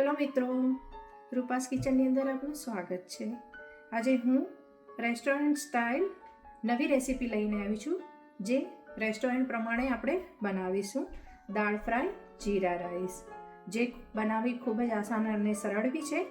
Hello મિત્રો, રૂપાસ કિચનની અંદર આપનું સ્વાગત છે। આજે હું રેસ્ટોરન્ટ સ્ટાઇલ નવી રેસીપી લઈને આવી છું, જે રેસ્ટોરન્ટ પ્રમાણે આપણે બનાવીશું। દાળ ફ્રાય જીરા રાઈસ, જે બનાવવી ખૂબ જ આસાન અને સરળ બી છે।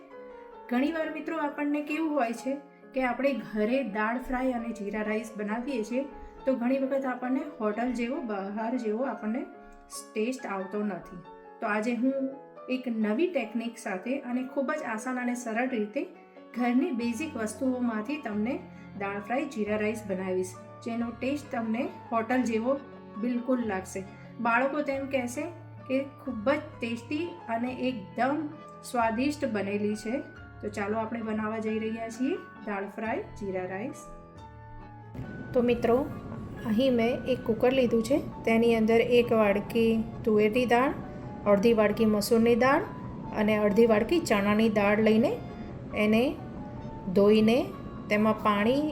ઘણીવાર મિત્રો આપણને કેવું હોય છે કે આપણે ઘરે દાળ ફ્રાય અને જીરા રાઈસ બનાવીએ છીએ તો ઘણી વખત આપણને હોટલ જેવો, બહાર જેવો આપણને ટેસ્ટ આવતો નથી। તો આજે હું એક નવી ટેકનિક સાથે અને ખૂબ જ આસાન અને સરળ રીતે ઘરની બેઝિક વસ્તુઓમાંથી તમને દાળ ફ્રાય જીરા રાઈસ બનાવીશ, જેનો ટેસ્ટ તમને હોટલ જેવો બિલકુલ લાગશે। બાળકો તેમ કહેશે કે ખૂબ જ ટેસ્ટી અને એકદમ સ્વાદિષ્ટ બનેલી છે। તો ચાલો આપણે બનાવવા જઈ રહ્યા છીએ દાળ ફ્રાય જીરા રાઈસ। તો મિત્રો, અહીં મેં એક કુકર લીધું છે, તેની અંદર 1 વાડકી તુવેરની દાળ, અડધી વાડકી મસૂરની દાળ અને અડધી વાડકી ચણાની દાળ લઈને એને ધોઈને તેમાં પાણી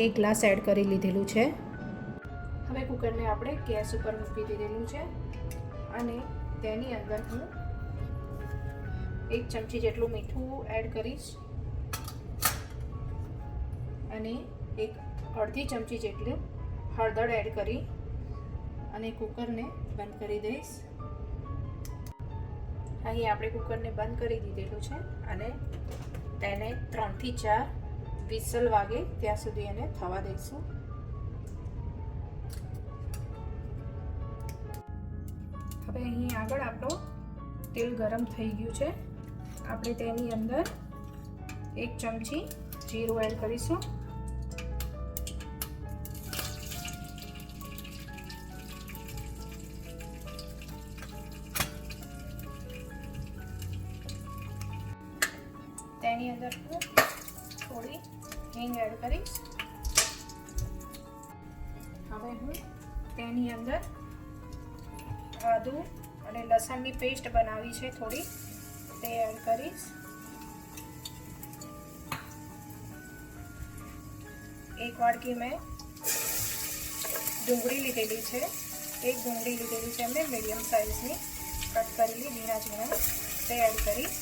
1 ગ્લાસ એડ કરી લીધેલું છે। હવે કુકરને આપણે ગેસ ઉપર મૂકી દીધેલું છે અને તેની અંદર હું 1 ચમચી જેટલું મીઠું એડ કરીશ અને અડધી ચમચી જેટલું હળદર એડ કરી અને કુકરને બંધ કરી દઈશ। અહીં આપણે કુકરને બંધ કરી દીધેલું છે અને તેને 3 થી 4 વિસલ વાગે ત્યાં સુધી એને થવા દઈશું। હવે અહીં આગળ આપણું તેલ ગરમ થઈ ગયું છે। આપણે તેની અંદર 1 ચમચી જીરું એડ કરીશું, તેની અંદર હું થોડી હિંગ એડ કરીશ। હવે હું તેની અંદર આદુ અને લસણની પેસ્ટ બનાવી છે થોડી, તે એડ કરીશ। 1 વાડકી મેં ડુંગળી લીધેલી છે, 1 ડુંગળી લીધેલી છે મેં મીડિયમ સાઇઝની કટ કરેલી ઝીણા ઝીણા, તે એડ કરીશ।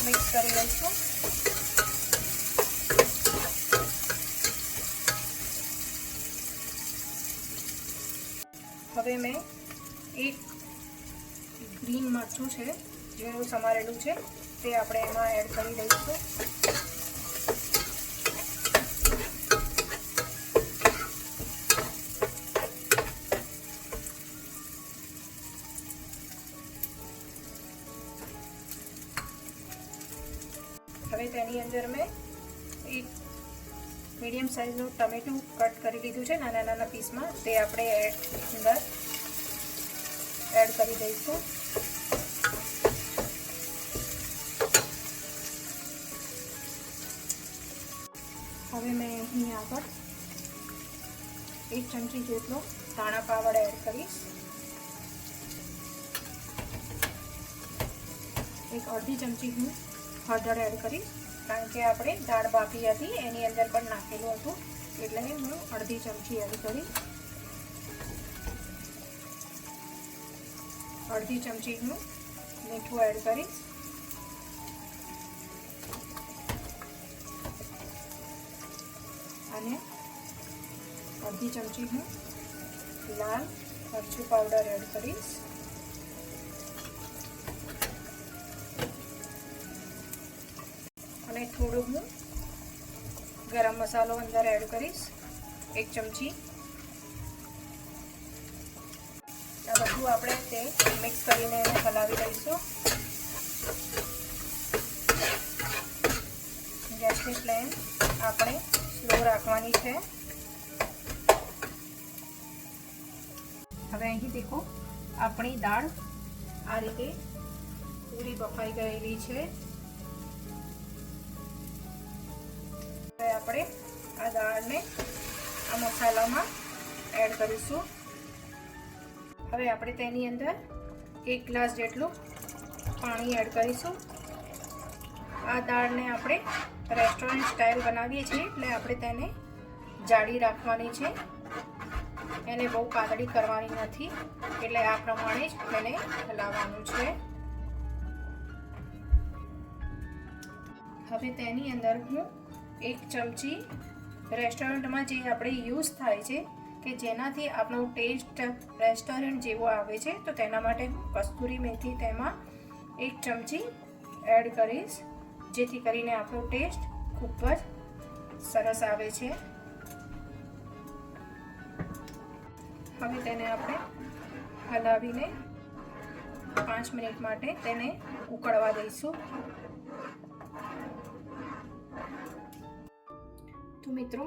મિક્સ કરી લઈશું। હવે મેં 1 ગ્રીન મરચું છે, ઝીણું સમારેલું છે, તે આપણે એમાં એડ કરી દઈશું। હવે તેની અંદર મેં 1 મીડિયમ સાઇઝનું ટમેટું કટ કરી લીધું છે નાના નાના પીસમાં, તે આપણે અંદર એડ કરી દઈશું। હવે મેં અહીં આગળ 1 ચમચી જેટલો ધાણા પાવડર એડ કરીશ, 1/2 ચમચી હું હળદર એડ કરીશ, કારણ કે આપણે દાળ બાફી હતી એની અંદર પણ નાખેલું હતું, એટલે હું 1/2 ચમચી એડ કરીશ। 1/2 ચમચી હું મીઠું એડ કરીશ અને 1/2 ચમચી હું લાલ મરચું પાવડર એડ કરીશ અને થોડું હું ગરમ મસાલો અંદર એડ કરીશ 1 ચમચી। આ બધું આપણે તે મિક્સ કરીને એને હલાવી લઈશું। ગેસની ફ્લેમ આપણે સ્લો રાખવાની છે। હવે અહીં દેખો, આપણી દાળ આ રીતે પૂરી બફાઈ ગયેલી છે। હવે આપણે આ દાળને આ મસાલામાં એડ કરીશું। હવે આપણે તેની અંદર 1 ગ્લાસ જેટલું પાણી એડ કરીશું। આ દાળને આપણે રેસ્ટોરન્ટ સ્ટાઇલ બનાવીએ છીએ, એટલે આપણે તેને જાડી રાખવાની છે, એને બહુ પાતળી કરવાની નથી, એટલે આ પ્રમાણે જ તેને હલાવવાનું છે. હવે તેની અંદર હું 1 ચમચી રેસ્ટોરન્ટમાં જે આપણે યુઝ થાય છે કે જેનાથી આપણો ટેસ્ટ રેસ્ટોરન્ટ જેવો આવે છે, તો તેના માટે હું કસ્તુરી મેથી તેમાં 1 ચમચી એડ કરીશ, જેથી કરીને આપણો ટેસ્ટ ખૂબ જ સરસ આવે છે. હવે તેને આપણે હલાવીને 5 મિનિટ માટે તેને ઉકળવા દઈશું. તો મિત્રો,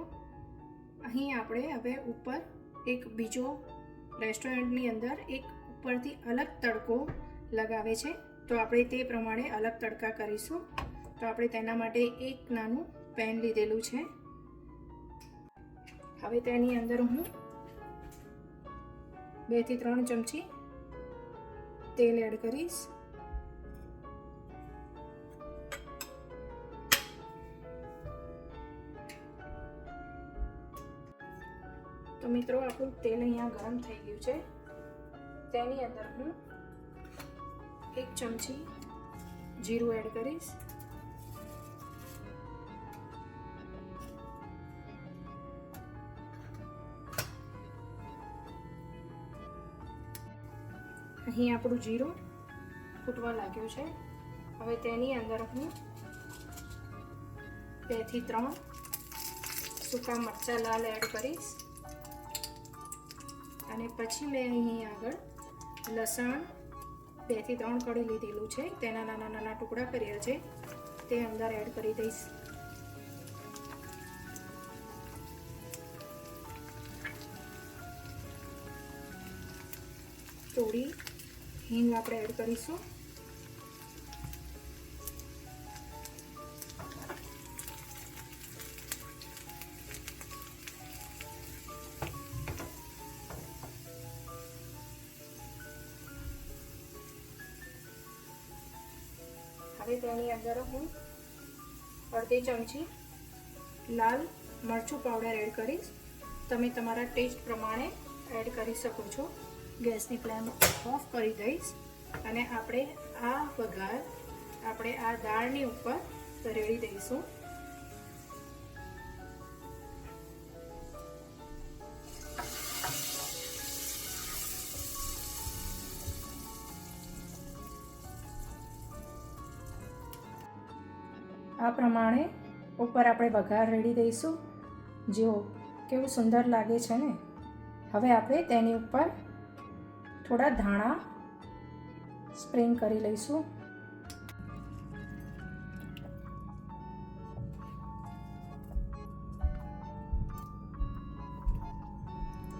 અહીં આપણે હવે ઉપર એક બીજો રેસ્ટોરન્ટની અંદર એક ઉપરથી અલગ તડકો લગાવે છે, તો આપણે તે પ્રમાણે અલગ તડકા કરીશું. તો આપણે તેના માટે એક નાનું પેન લીધેલું છે. હવે તેની અંદર હું 2 થી 3 ચમચી તેલ એડ કરીશ. તો મિત્રો, આપણું તેલ અહીંયા ગરમ થઈ ગયું છે. તેની અંદર હું 1 ચમચી જીરું એડ કરીશ. અહીં આપણું જીરું ફૂટવા લાગ્યું છે. હવે તેની અંદર હું 2 થી 3 સૂકા મરચાં લાલ એડ કરીશ. અને પછી મેં અહીં આગળ લસણ 2 થી 3 કળી લીધેલું છે, તેના નાના નાના ટુકડા કર્યા છે, તે અંદર એડ કરી દઈશ. થોડી હિંગ આપણે એડ કરીશું. હવે તેની અંદર હું અડધી ચમચી લાલ મરચું પાવડર એડ કરીશ. તમે તમારા ટેસ્ટ પ્રમાણે એડ કરી શકો છો. ગેસની ફ્લેમ ઓફ કરી દઈશ અને આપણે આ વઘાર આપણે આ દાળની ઉપર રેડી દઈશું. આ પ્રમાણે ઉપર આપણે વઘાર રેડી દઈશું. જુઓ કેવું સુંદર લાગે છે ને. હવે આપણે તેની ઉપર થોડા ધાણા સ્પ્રિંગ કરી લઈશું.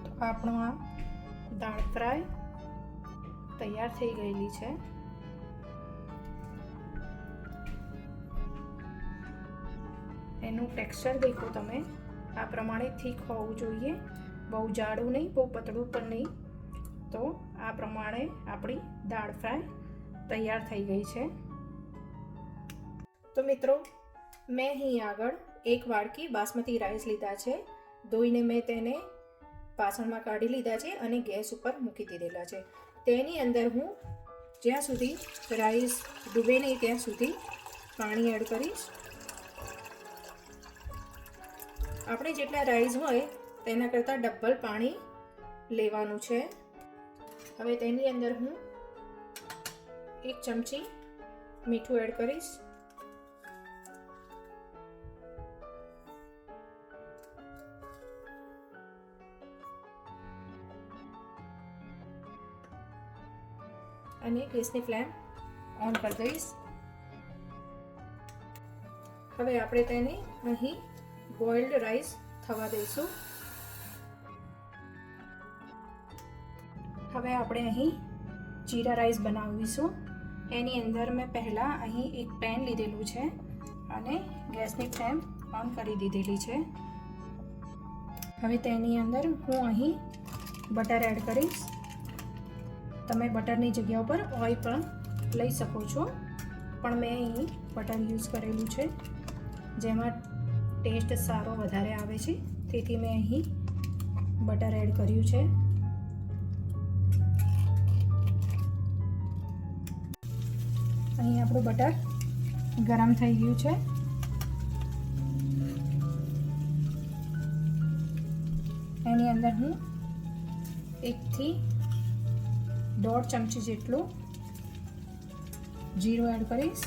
તો આપણું આ દાળ ફ્રાય તૈયાર થઈ ગયેલી છે. એનું ટેક્સચર દેખો તમે, આ પ્રમાણે થીક હોવું જોઈએ, બહુ જાડું નહીં, બહુ પતળું પણ નહીં. તો આ પ્રમાણે આપણી દાળ ફ્રાય તૈયાર થઈ ગઈ છે. તો મિત્રો, મેં અહીં આગળ 1 વાડકી બાસમતી રાઈસ લીધા છે. ધોઈને મેં તેને પાસણમાં કાઢી લીધા છે અને ગેસ ઉપર મૂકી દીધેલા છે. તેની અંદર હું જ્યાં સુધી રાઈસ ડૂબે નહીં ત્યાં સુધી પાણી એડ કરીશ. આપણે જેટલા રાઈસ હોય તેના કરતાં ડબલ પાણી લેવાનું છે. હવે તેની અંદર હું 1 ચમચી મીઠું એડ કરીશ. અને ગેસની ફ્લેમ ઓન કરી દઈશ. હવે આપણે તેને અહીં બોઇલ્ડ રાઈસ થવા દઈશું. હવે આપણે અહીં જીરા રાઈસ બનાવીશું. એની અંદર મેં પહેલાં અહીં એક પેન લીધેલું છે અને ગેસની ફ્લેમ ઓન કરી દીધેલી છે. હવે તેની અંદર હું અહીં બટર એડ કરીશ. તમે બટરની જગ્યા ઉપર ઓઇલ પણ લઈ શકો છો, પણ મેં અહીં બટર યુઝ કરેલું છે, જેમાં ટેસ્ટ સારો વધારે આવે છે તેથી મેં અહીં બટર એડ કર્યું છે. અહીં આપણું બટર ગરમ થઈ ગયું છે. એની અંદર હું 1 થી 1.5 ચમચી જેટલું જીરું એડ કરીશ.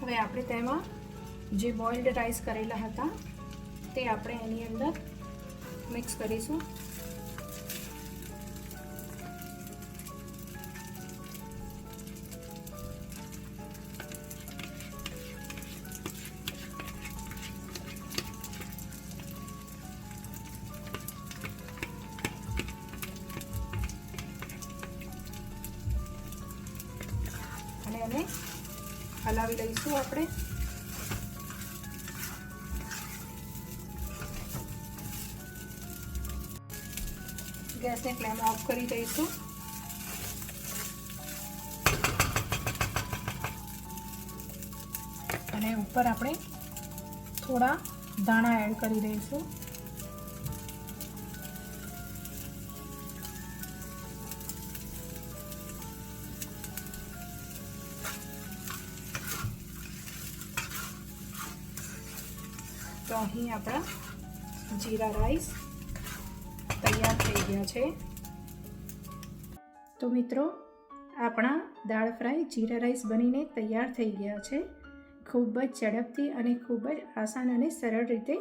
હવે આપણે તેમાં જે બોઇલ્ડ રાઈસ કરેલા હતા તે આપણે એની અંદર મિક્સ કરીશું. અને એને હલાવી લઈશું આપણે. ગેસની ફ્લેમ ઓફ કરી દઈશું. અને ઉપર આપણે થોડા દાણા એડ કરી દઈશું. તો અહીં આપણા જીરા રાઈસ તૈયાર થઈ ગયા છે. તો મિત્રો, આપણા દાળ ફ્રાય જીરા રાઈસ બનીને તૈયાર થઈ ગયા છે. ખૂબ જ ઝડપથી અને ખૂબ જ આસાન અને સરળ રીતે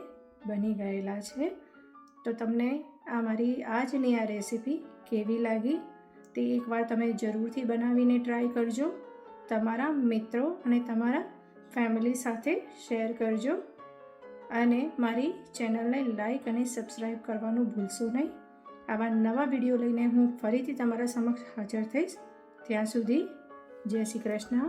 બની ગયેલા છે. તો તમને આ મારી આજની આ રેસીપી કેવી લાગી તે એકવાર તમે જરૂરથી બનાવીને ટ્રાય કરજો. તમારા મિત્રો અને તમારા ફેમિલી સાથે શેર કરજો. અને મારી ચેનલને લાઈક અને સબસ્ક્રાઈબ કરવાનું ભૂલશો નહીં. આવા નવા વિડીયો લઈને હું ફરીથી તમારા સમક્ષ હાજર થઈશ. ત્યાં સુધી જય શ્રી કૃષ્ણ.